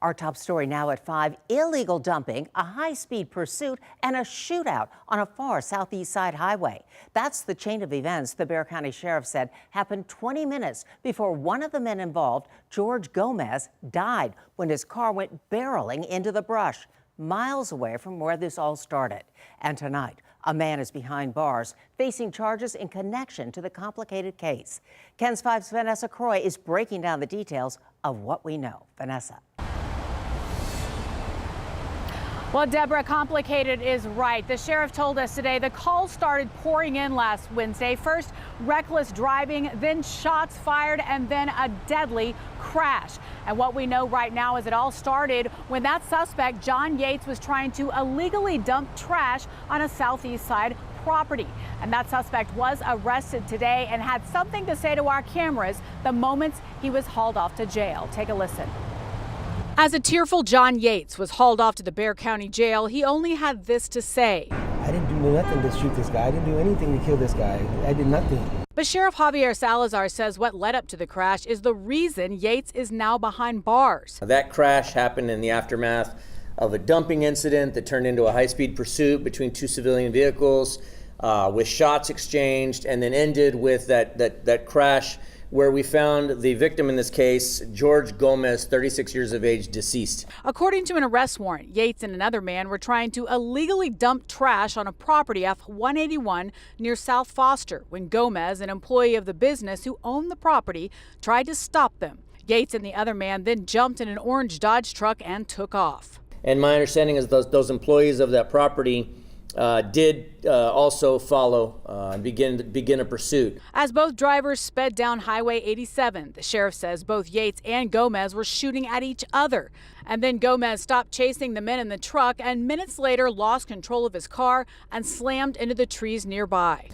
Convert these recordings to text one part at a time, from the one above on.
Our top story now at 5, illegal dumping, a high-speed pursuit, and a shootout on a far southeast side highway. That's the chain of events the Bexar County Sheriff said happened 20 minutes before one of the men involved, George Gomez, died when his car went barreling into the brush, miles away from where this all started. And tonight, a man is behind bars, facing charges in connection to the complicated case. KENS 5's Vanessa Croy is breaking down the details of what we know. Vanessa. Well, Deborah, complicated is right. The sheriff told us today the calls started pouring in last Wednesday. First, reckless driving, then shots fired, and then a deadly crash. And what we know right now is it all started when that suspect, John Yates, was trying to illegally dump trash on a southeast side property. And that suspect was arrested today and had something to say to our cameras the moments he was hauled off to jail. Take a listen. As a tearful John Yates was hauled off to the Bexar County Jail, he only had this to say. I didn't do nothing to shoot this guy. I didn't do anything to kill this guy. I did nothing. But Sheriff Javier Salazar says what led up to the crash is the reason Yates is now behind bars. That crash happened in the aftermath of a dumping incident that turned into a high-speed pursuit between two civilian vehicles with shots exchanged, and then ended with that crash where we found the victim in this case, George Gomez, 36 years of age, deceased. According to an arrest warrant, Yates and another man were trying to illegally dump trash on a property off 181 near South Foster when Gomez, an employee of the business who owned the property, tried to stop them. Yates and the other man then jumped in an orange Dodge truck and took off. And my understanding is those employees of that property did also follow and begin a pursuit. As both drivers sped down Highway 87, the sheriff says both Yates and Gomez were shooting at each other. And then Gomez stopped chasing the men in the truck and minutes later lost control of his car and slammed into the trees nearby.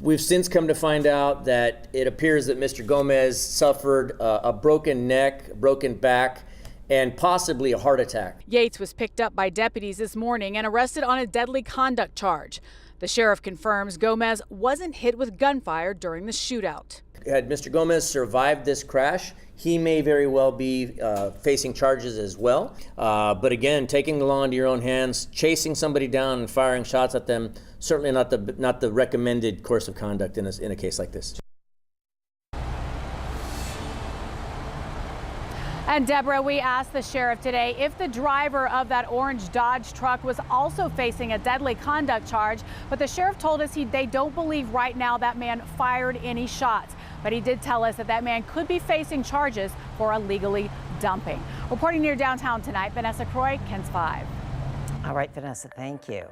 We've since come to find out that it appears that Mr. Gomez suffered a broken neck, broken back, and possibly a heart attack. Yates was picked up by deputies this morning and arrested on a deadly conduct charge. The sheriff confirms Gomez wasn't hit with gunfire during the shootout. Had Mr. Gomez survived this crash, he may very well be facing charges as well. But again, taking the law into your own hands, chasing somebody down and firing shots at them, certainly not the recommended course of conduct in a case like this. And Deborah, we asked the sheriff today if the driver of that orange Dodge truck was also facing a deadly conduct charge, but the sheriff told us they don't believe right now that man fired any shots. But he did tell us that man could be facing charges for illegally dumping. Reporting near downtown tonight, Vanessa Croy, KENS 5. All right, Vanessa, thank you.